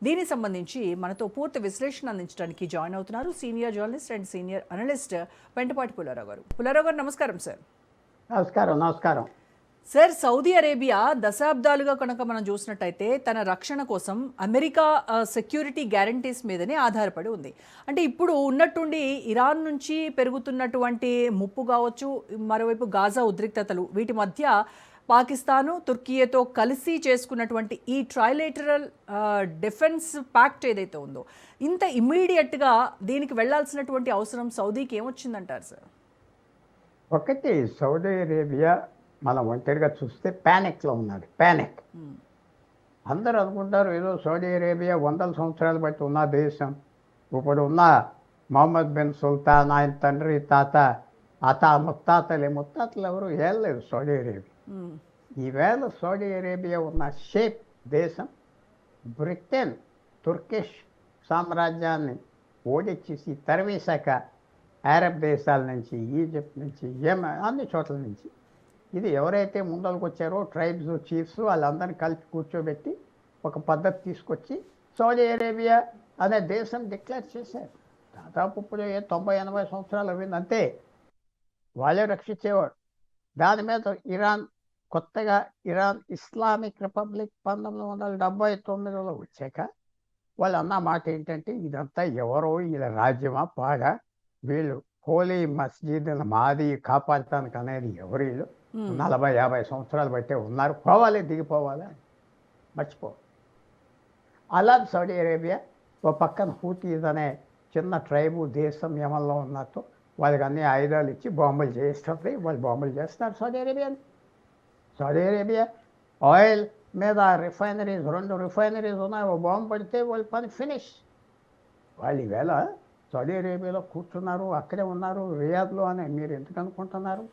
దీనికి సంబంధించి మనతో పూర్తి విశ్లేషణ అందించడానికి జాయిన్ అవుతున్నారు senior journalist and senior analyst Pentapati Pullarao గారు. పుల్లారావు గారు నమస్కారం సార్. నమస్కారం సార్, సౌదీ అరేబియా దశాబ్దాలుగా కనుక మనం చూసినట్టయితే తన రక్షణ కోసం అమెరికా సెక్యూరిటీ గ్యారంటీస్ మీదనే ఆధారపడి ఉంది. అంటే ఇప్పుడు ఉన్నట్టుండి ఇరాన్ నుంచి పెరుగుతున్నటువంటి ముప్పు కావచ్చు, మరోవైపు గాజా ఉద్రిక్తతలు, వీటి మధ్య పాకిస్తాను తుర్కియేతో కలిసి చేసుకున్నటువంటి ఈ ట్రైలేటరల్ డిఫెన్స్ ప్యాక్ట్ ఏదైతే ఉందో, ఇంత ఇమ్మీడియట్గా దీనికి వెళ్లాల్సినటువంటి అవసరం సౌదీకి ఏమొచ్చిందంటారు సార్? ఒకటి, సౌదీ అరేబియా మనం ఒంటరిగా చూస్తే ప్యానిక్లో ఉన్నది. ప్యానిక్. అందరూ అనుకుంటారు ఏదో సౌదీ అరేబియా వందల సంవత్సరాలు బట్టి ఉన్న దేశం. ఇప్పుడు ఉన్న మొహమ్మద్ బిన్ సుల్తాన్, ఆయన తండ్రి తాత ముత్తాతలు ఎవరు ఏలేదు సౌదీ అరేబియా. ఈవేళ సౌదీ అరేబియా ఉన్న షేప్ దేశం బ్రిటన్ తుర్కిష్ సామ్రాజ్యాన్ని ఓడించేసి తరివేశాక అరబ్ దేశాల నుంచి, ఈజిప్ట్ నుంచి, యెమెన్, అన్ని చోట్ల నుంచి ఇది ఎవరైతే ముందరకు వచ్చారో ట్రైబ్స్ చీఫ్స్ వాళ్ళందరినీ కలిపి కూర్చోబెట్టి ఒక పద్ధతి తీసుకొచ్చి సౌదీ అరేబియా అనే దేశం డిక్లేర్ చేశారు. దాదాపు ఇప్పుడు 90-80 సంవత్సరాలు అయింది అంతే. వాళ్ళే రక్షించేవాడు. దాని మీద కొత్తగా ఇరాన్ ఇస్లామిక్ రిపబ్లిక్ 1979లో వచ్చాక వాళ్ళు అన్న మాట ఏంటంటే, ఇదంతా ఎవరో వీళ్ళ రాజ్యమా పాగా, వీళ్ళు హోలీ మస్జిద్ మాది కాపాడటానికి అనేది ఎవరు, 40-50 సంవత్సరాలు బట్టే ఉన్నారు, పోవాలి, దిగిపోవాలి, మర్చిపో. అలా సౌదీ అరేబియా ఓ పక్కన హూతీస్ అనే చిన్న ట్రైబు దేశం యెమెన్లో ఉన్నట్టు వాళ్ళకి అన్ని ఆయుధాలు ఇచ్చి బాంబులు చేయిస్తుంది. వాళ్ళు బాంబులు చేస్తారు సౌదీ అరేబియా ఆయిల్ మీద రిఫైనరీస్, 2 రిఫైనరీస్ ఉన్నాయి, ఓ బాంబు పడితే వాళ్ళ పని ఫినిష్. వాళ్ళు ఈవేళ సౌదీ అరేబియాలో కూర్చున్నారు, అక్కడే ఉన్నారు, రియాద్లో అని మీరు ఎందుకు అనుకుంటున్నారు?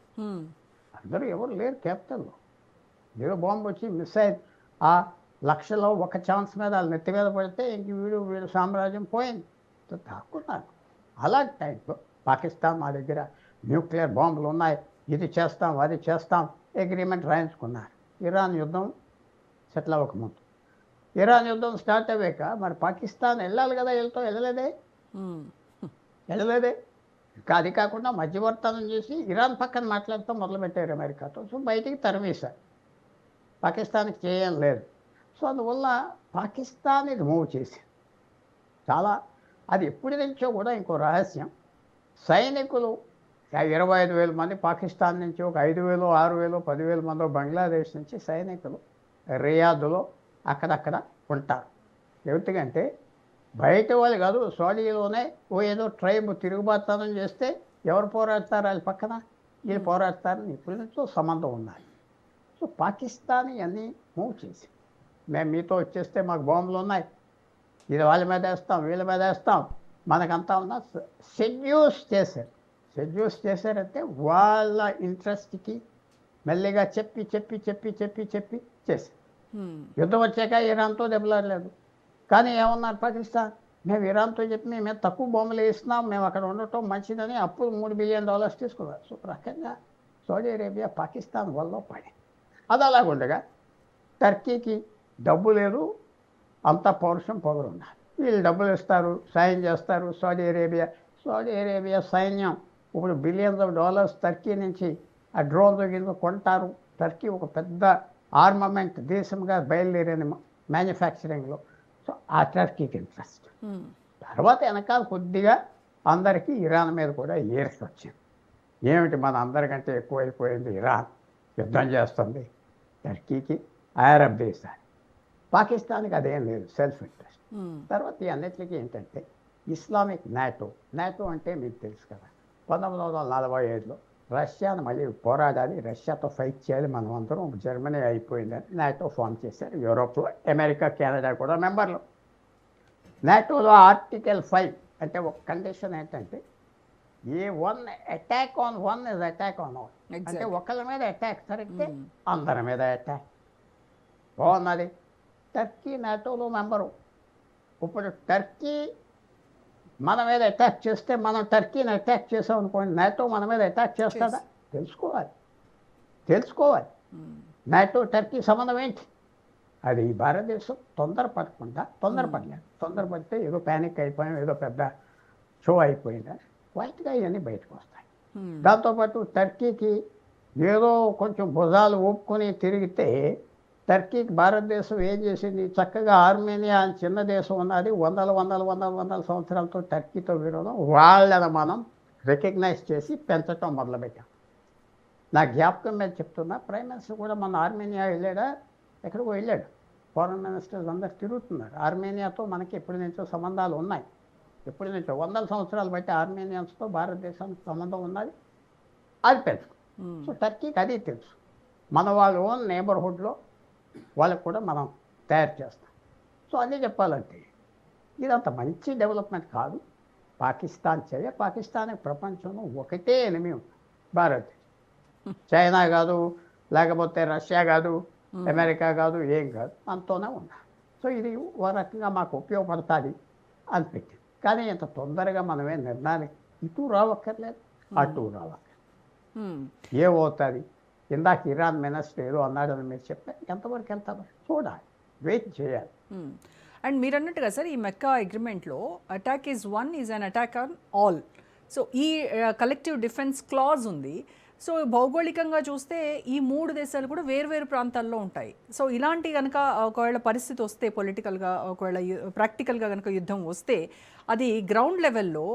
అందరూ ఎవరు లేరు క్యాపిటల్లో. ఏదో బాంబు వచ్చి మిసైల్ ఆ లక్షలో ఒక ఛాన్స్ మీద వాళ్ళు నెత్తి మీద పడితే ఇంక వీడు సామ్రాజ్యం పోయింది. దాక్కున్నారు. అలాంటి టైంలో పాకిస్తాన్ మా దగ్గర న్యూక్లియర్ బాంబులు ఉన్నాయి, ఇది చేస్తాం అది చేస్తాం అగ్రిమెంట్ రాయించుకున్నారు. ఇరాన్ యుద్ధం సెటిల్ అవ్వకముందు. ఇరాన్ యుద్ధం స్టార్ట్ అయ్యాక మరి పాకిస్తాన్ వెళ్ళాలి కదా, వెళ్ళలేదే. ఇంకా అది కాకుండా మధ్యవర్తనం చేసి ఇరాన్ పక్కన మాట్లాడుతూ మొదలుపెట్టారు అమెరికాతో. సో బయటికి తరిమేశారు, పాకిస్తాన్కి చేయడం లేదు. సో అందువల్ల పాకిస్తాన్ ఇది మూవ్ చేసింది చాలా. అది ఎప్పటి నుంచో కూడా ఇంకో రహస్యం, సైనికులు 25,000 మంది పాకిస్తాన్ నుంచి, ఒక 5,000, 6,000, 10,000 మంది బంగ్లాదేశ్ నుంచి సైనికులు రియాద్లో అక్కడక్కడ ఉంటారు. ఎందుకంటే బయట వాళ్ళు కాదు, సౌదీలోనే ఏదో ట్రైబ్ తిరుగుబాటుతనం చేస్తే ఎవరు పోరాడతారు, వాళ్ళ పక్కన వీళ్ళు పోరాడతారని ఇప్పటి నుంచో సంబంధం ఉన్నాయి. సో పాకిస్తాన్ ఇవన్నీ మూవ్ చేసి, మేము మీతో వచ్చేస్తే మాకు బాంబులు ఉన్నాయి, ఇది వాళ్ళ మీద వేస్తాం, వీళ్ళ మీద వేస్తాం, మనకంతా ఉన్న షెడ్యూల్స్ చేశారంటే వాళ్ళ ఇంట్రెస్ట్కి మెల్లిగా చెప్పి చేశారు. యుద్ధం వచ్చాక ఇరాన్తో దెబ్బలాడలేదు. కానీ ఏమన్నారు పాకిస్తాన్, మేము ఇరాన్తో చెప్పి మేము తక్కువ బాంబులు వేస్తున్నాం, మేము అక్కడ ఉండటం మంచిదని అప్పుడు $3 బిలియన్ తీసుకున్నారు. సో రకంగా సౌదీ అరేబియా పాకిస్తాన్ వల్ల పడి. అది అలాగుండగా టర్కీకి డబ్బు లేదు, అంత పౌరుషం పొగరు ఉన్నారు. వీళ్ళు డబ్బులు ఇస్తారు, సాయం చేస్తారు. సౌదీ అరేబియా సైన్యం ఇప్పుడు $బిలియన్స్ టర్కీ నుంచి ఆ డ్రోన్ కింద కొంటారు. టర్కీ ఒక పెద్ద ఆర్మమెంట్ దేశంగా బయలుదేరిన మ్యానుఫ్యాక్చరింగ్లో. సో ఆ టర్కీకి ఇంట్రెస్ట్. తర్వాత వెనకాల కొద్దిగా అందరికీ ఇరాన్ మీద కూడా ఈర్ష వచ్చింది. ఏమిటి మన అందరికంటే ఎక్కువైపోయింది, ఇరాన్ యుద్ధం చేస్తుంది టర్కీకి, అరబ్ దేశాన్ని. పాకిస్తాన్కి అదేం లేదు, సెల్ఫ్ ఇంట్రెస్ట్. తర్వాత ఈ అన్నిటికీ ఏంటంటే ఇస్లామిక్ నాటో అంటే మీకు తెలుసు కదా, 1945లో రష్యాను మళ్ళీ పోరాడాలి, రష్యాతో ఫైట్ చేయాలి, మనం అందరం జర్మనీ అయిపోయిందని నాటో ఫామ్ చేశారు. యూరోప్లో అమెరికా, కెనడా కూడా మెంబర్లు. నాటోలో ఆర్టికల్ 5 అంటే ఒక కండిషన్ ఏంటంటే, one attack on one is attack on all. అంటే ఒకళ్ళ మీద అటాక్ జరిగితే అందరి మీద అటాక్. బాగున్నది. టర్కీ నాటోలో మెంబరు. ఇప్పుడు టర్కీ మన మీద అటాక్ చేస్తే మనం టర్కీని అటాక్ చేసాం అనుకోండి, నాటో మన మీద అటాక్ చేస్తుందా? తెలుసుకోవాలి. నాటో టర్కీ సంబంధం ఏంటి అది భారతదేశం తొందరపడితే ఏదో ప్యానిక్ అయిపోయాం, ఏదో పెద్ద షో అయిపోయిందని క్వైట్గా ఇవన్నీ బయటకు వస్తాయి. దాంతోపాటు టర్కీకి ఏదో కొంచెం భుజాలు ఊపుకొని తిరిగితే టర్కీకి భారతదేశం ఏం చేసింది, చక్కగా ఆర్మేనియా అని చిన్న దేశం ఉన్నది, వందల సంవత్సరాలతో టర్కీతో విరోధం, వాళ్ళని మనం రికగ్నైజ్ చేసి పెంచటం మొదలుపెట్టాం. నా జ్ఞాపకం మీద చెప్తున్నా, ప్రైమ్ మినిస్టర్ కూడా మన ఆర్మేనియా వెళ్ళాడా, ఎక్కడికో వెళ్ళాడు. ఫారెన్ మినిస్టర్స్ అందరు తిరుగుతున్నారు. ఆర్మేనియాతో మనకి ఎప్పటి నుంచో సంబంధాలు ఉన్నాయి, ఎప్పటి నుంచో వందల సంవత్సరాలు బట్టి ఆర్మేనియన్స్తో భారతదేశానికి సంబంధం ఉన్నది, అది పెంచుకో. సో టర్కీకి అది తెలుసు, మన వాళ్ళ ఓన్ నేబర్హుడ్లో వాళ్ళకు కూడా మనం తయారు చేస్తాం. సో అదే చెప్పాలంటే ఇదంత మంచి డెవలప్మెంట్ కాదు. పాకిస్తాన్ ప్రపంచంలో ఒకటే ఎనిమి ఉంది, భారత్. చైనా కాదు, లేకపోతే రష్యా కాదు, అమెరికా కాదు, ఏం కాదు, మనతోనే ఉన్నా. సో ఇది ఒక రకంగా మాకు ఉపయోగపడుతుంది అనిపించింది. కానీ ఇంత తొందరగా మనమే నిర్ణయానికి ఇటు రావక్కర్లేదు, అటు రావక్కర్లేదు. ఏమవుతుంది, ఇందాక ఇరాన్ మినిస్టర్ ఏదో అన్నాడని మీరు చెప్పారు, ఎంతవరకు వెళ్తామో చూడాలి, వెయిట్ చేయాలి. అండ్ మీరు అన్నట్టుగా సార్, ఈ మెక్కా అగ్రిమెంట్లో attack is an attack on all. So ఈ కలెక్టివ్ డిఫెన్స్ క్లాజ్ ఉంది. సో భౌగోళికంగా చూస్తే ఈ మూడు దేశాలు కూడా వేర్వేరు ప్రాంతాల్లో ఉంటాయి. సో ఇలాంటి కనుక ఒకవేళ పరిస్థితి వస్తే, పొలిటికల్గా ఒకవేళ ప్రాక్టికల్గా కనుక యుద్ధం వస్తే, అది గ్రౌండ్ లెవెల్లో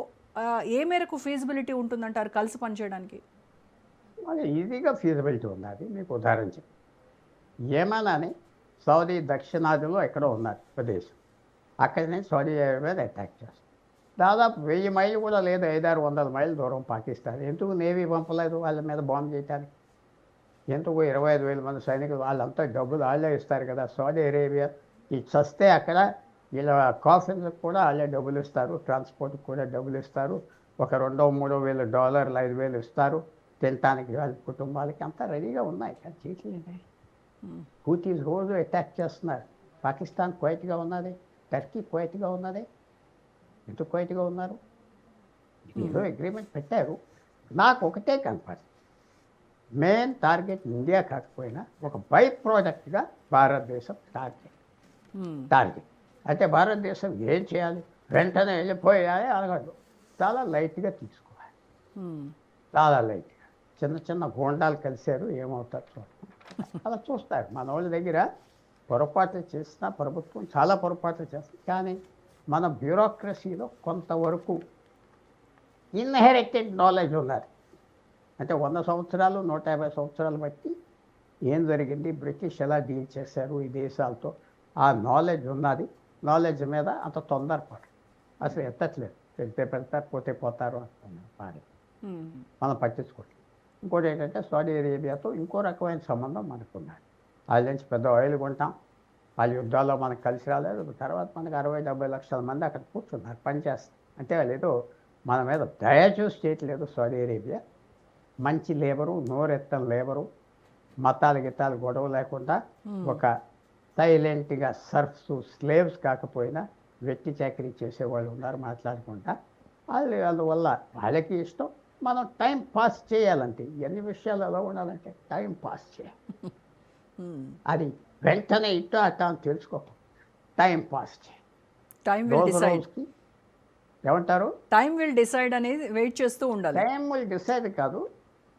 ఏ మేరకు ఫీజిబిలిటీ ఉంటుందంటారు కలిసి పనిచేయడానికి? అది ఈజీగా ఫీజిబిలిటీ ఉన్నది. మీకు ఉదాహరణ చెప్పి, ఏమని సౌదీ దక్షిణాదిలో ఎక్కడో ఉన్నారు ప్రదేశం, అక్కడి నుంచి సౌదీ అరేబియా మీద అటాక్ చేస్తారు. దాదాపు 1000 మైళ్ళు కూడా లేదు, 500-600 మైళ్ళ దూరం పాకిస్తాన్. ఎందుకు నేవీ పంపలేదు వాళ్ళ మీద బాంబు చేయడానికి? ఎందుకు 25,000 మంది సైనికులు, వాళ్ళంతా డబ్బులు వాళ్ళే ఇస్తారు కదా. సౌదీ అరేబియా ఈ చస్తే అక్కడ వీళ్ళ కాఫీలకు కూడా వాళ్ళే డబ్బులు ఇస్తారు, ట్రాన్స్పోర్ట్కి కూడా డబ్బులు ఇస్తారు, ఒక $2,000-3,000 5,000 ఇస్తారు, తినటానికి వాళ్ళ కుటుంబాలకి అంతా రెడీగా ఉన్నాయి. కానీ చేయట్లేదు. హూతీస్ రోజు అటాక్ చేస్తున్నారు. పాకిస్తాన్ క్వైట్గా ఉన్నది, టర్కీ క్వైట్గా ఉన్నది. ఎందుకు క్వైట్గా ఉన్నారు? ఏదో అగ్రిమెంట్ పెట్టారు. నాకు ఒకటే కనపడింది, మెయిన్ టార్గెట్ ఇండియా కాకపోయినా ఒక బై ప్రోడక్ట్గా భారతదేశం టార్గెట్. అయితే భారతదేశం ఏం చేయాలి, వెంటనే వెళ్ళిపోయాలి అడగదు, చాలా లైట్గా తీసుకోవాలి, చాలా లైట్గా. చిన్న గోండాలు కలిశారు, ఏమవుతారు చూడండి, అలా చూస్తారు. మన వాళ్ళ దగ్గర పొరపాట్లు చేసిన ప్రభుత్వం చాలా పొరపాట్లు చేస్తుంది. కానీ మన బ్యూరోక్రసీలో కొంతవరకు ఇన్హెరిటెడ్ నాలెడ్జ్ ఉన్నది. అంటే 100 సంవత్సరాలు 150 సంవత్సరాలు బట్టి ఏం జరిగింది, బ్రిటిష్ ఎలా డీల్ చేశారు ఈ దేశాలతో, ఆ నాలెడ్జ్ ఉన్నది. నాలెడ్జ్ మీద అంత తొందరపాటు అసలు ఎత్తట్లేదు. పెడతారు, పోతే పోతారు అంటున్నారు, మనం పట్టించుకోవట్లేదు. ఇంకోటి ఏంటంటే సౌదీ అరేబియాతో ఇంకో రకమైన సంబంధం మనకున్నది. వాళ్ళ నుంచి పెద్ద ఆయిల్ కొంటాం, వాళ్ళ యుద్ధాల్లో మనకు కలిసి రాలేదు. తర్వాత మనకు 60-70 లక్షల మంది అక్కడ కూర్చున్నారు, పనిచేస్తారు. అంటే వాళ్ళు ఏదో మన మీద దయ చూసి చేయట్లేదు. సౌదీ అరేబియా మంచి లేబరు, నోరెత్తని లేబరు, మతాలు గితాలు గొడవ లేకుండా ఒక సైలెంట్గా సర్ఫ్స్, స్లేవ్స్ కాకపోయినా వెట్టి చాకరీ చేసేవాళ్ళు ఉన్నారు మాట్లాడుకుంటా. అందువల్ల వాళ్ళకి ఇష్టం. మనం టైం పాస్ చేయాలంటే, ఎన్ని విషయాలు ఎలా ఉండాలంటే టైం పాస్ చేయాలి. అది వెంటనే ఇటు అట్లా అని తెలుసుకోక టైం పాస్ చేయాలి. రోజుకి ఏమంటారు, టైం విల్ డిసైడ్ అనేది వెయిట్ చేస్తూ ఉండాలి. టైం విల్ డిసైడ్ కాదు,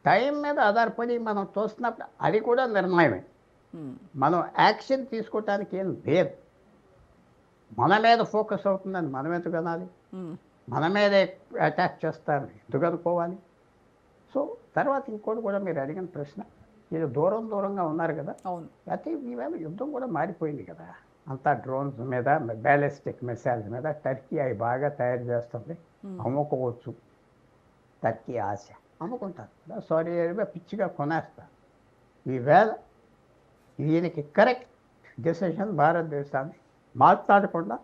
టైం మీద ఆధారపడి మనం చూస్తున్నప్పుడు అది కూడా నిర్ణయమే. మనం యాక్షన్ తీసుకోవటానికి ఏం లేదు. మన మీద ఫోకస్ అవుతుందని మనం ఎందుకు అనాలి, మన మీదే అటాక్ చేస్తారని ఎందుకు అనుకోవాలి. సో తర్వాత ఇంకోటి కూడా మీరు అడిగిన ప్రశ్న, ఇది దూరంగా ఉన్నారు కదా, అయితే ఈవేళ యుద్ధం కూడా మారిపోయింది కదా. అంతా డ్రోన్స్ మీద, బ్యాలిస్టిక్ మిసైల్స్ మీద టర్కీ అవి బాగా తయారు చేస్తుంది, అమ్ముకోవచ్చు. టర్కీ ఆశ అమ్ముకుంటారు, సౌదీ అరేబియా పిచ్చిగా కొనేస్తారు. ఈవేళ దీనికి కరెక్ట్ డెసిషన్ భారతదేశాన్ని మాట్లాడకుండా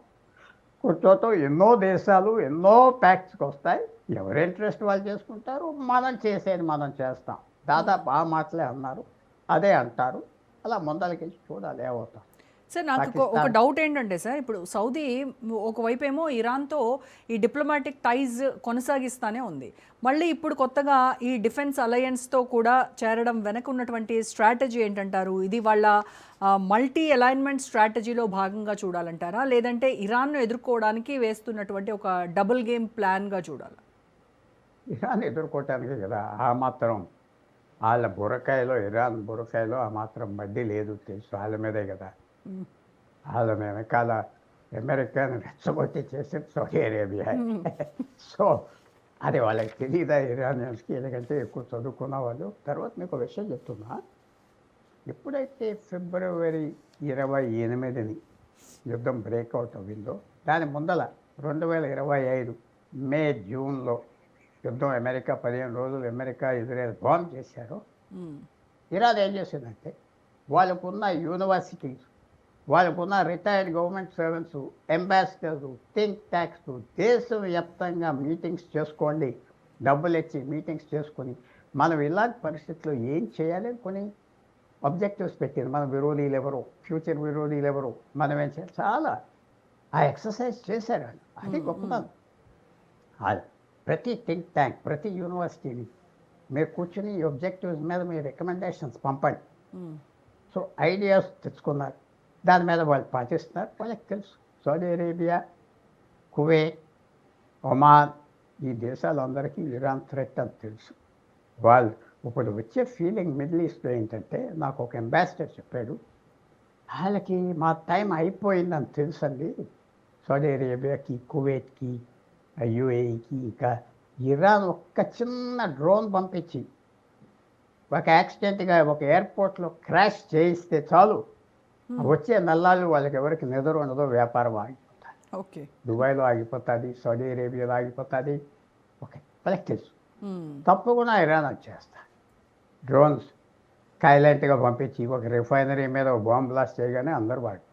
కూర్చోతో ఎన్నో దేశాలు ఎన్నో ప్యాక్ట్స్కి వస్తాయి, ఎవరి ఇంట్రెస్ట్ వాళ్ళు చేసుకుంటారు, మనం చేసేది మనం చేస్తాం. దాదాపు ఆ మాటలే అన్నారు, అదే అంటారు. అలా ముందలకెళ్ళి చూడాలి ఏమవుతాం. సార్ నాకు ఒక పాకిస్తాన్ డౌట్ ఏంటంటే సార్, ఇప్పుడు సౌదీ ఒకవైపు ఏమో ఇరాన్తో ఈ డిప్లొమాటిక్ టైజ్ కొనసాగిస్తానే ఉంది, మళ్ళీ ఇప్పుడు కొత్తగా ఈ డిఫెన్స్ అలయన్స్తో కూడా చేరడం వెనక ఉన్నటువంటి స్ట్రాటజీ ఏంటంటారు? ఇది వాళ్ళ మల్టీ అలైన్మెంట్ స్ట్రాటజీలో భాగంగా చూడాలంటారా, లేదంటే ఇరాన్ను ఎదుర్కోవడానికి వేస్తున్నటువంటి ఒక డబుల్ గేమ్ ప్లాన్గా చూడాలా? ఇరాన్ ఎదుర్కోవటానికి కదా ఆ మాత్రం వాళ్ళ బుర్రకాయలో, ఇరాన్ బుర్రకాయలో ఆ మాత్రం మడ్డి లేదు తెలుసు, వాళ్ళ మీదే కదా. వాళ్ళ వెనకాల అమెరికాను రెచ్చగొట్టి చేసేది సౌదీ అరేబియా. సో అది వాళ్ళకి తెలియదా ఇరానియన్స్కి, ఎందుకంటే ఎక్కువ చదువుకున్న వాళ్ళు. తర్వాత మీకు ఒక విషయం చెప్తున్నా, ఎప్పుడైతే ఫిబ్రవరి 28ని యుద్ధం బ్రేక్అవుట్ అవ్విందో, దాని ముందల 2025 మే జూన్లో యుద్ధం అమెరికా 15 రోజులు అమెరికా ఇజ్రాయెల్ బాంబ్ చేశారు. ఇరాన్ ఏం చేసిందంటే వాళ్ళకున్న యూనివర్సిటీస్, వాళ్ళకున్న retired government servants, ambassadors, think tax, దేశవ్యాప్తంగా మీటింగ్స్ చేసుకోండి, డబ్బులు ఇచ్చి మీటింగ్స్ చేసుకొని మనం ఇలాంటి పరిస్థితుల్లో ఏం చేయాలి కొన్ని ఆబ్జెక్టివ్స్ పెట్టింది. మన విరోధీలు ఎవరు, ఫ్యూచర్ విరోధీలు ఎవరు, మనం ఏం చేయాలి, చాలా ఆ ఎక్సర్సైజ్ చేశారు వాళ్ళు. అది గొప్పతనం. ప్రతి థింక్ ట్యాంక్, ప్రతి యూనివర్సిటీని మీరు కూర్చుని ఈ ఆబ్జెక్టివ్స్ మీద మీ రికమెండేషన్స్ పంపండి. సో ఐడియాస్ తెచ్చుకున్నారు, దాని మీద వాళ్ళు పాటిస్తున్నారు. వాళ్ళకి తెలుసు సౌదీ అరేబియా, కువైట్, ఒమాన్, ఈ దేశాలందరికీ ఇరాన్ థ్రెట్ అని తెలుసు. వాళ్ళు ఇప్పుడు వచ్చే ఫీలింగ్ మిడిల్ ఈస్ట్లో ఏంటంటే, నాకు ఒక అంబాసిడర్ చెప్పాడు, వాళ్ళకి మా టైం అయిపోయిందని తెలుసండి, సౌదీ అరేబియాకి, కువైట్కి, యుఏఈకి. ఇంకా ఇరాన్ ఒక్క చిన్న డ్రోన్ పంపించి ఒక యాక్సిడెంట్గా ఒక ఎయిర్పోర్ట్లో క్రాష్ చేయిస్తే చాలు, వచ్చే నల్లాళ్ళు వాళ్ళకి ఎవరికి నిద్ర ఉండదో, వ్యాపారం ఆగిపోతుంది. ఓకే, దుబాయ్లో ఆగిపోతుంది, సౌదీ అరేబియాలో ఆగిపోతుంది. ఓకే, వాళ్ళకి తెలుసు తప్పకుండా ఇరాన్ వచ్చేస్తా. డ్రోన్స్ సైలెంట్గా పంపించి ఒక రిఫైనరీ మీద బాంబ్ బ్లాస్ట్ చేయగానే అందరూ వాడు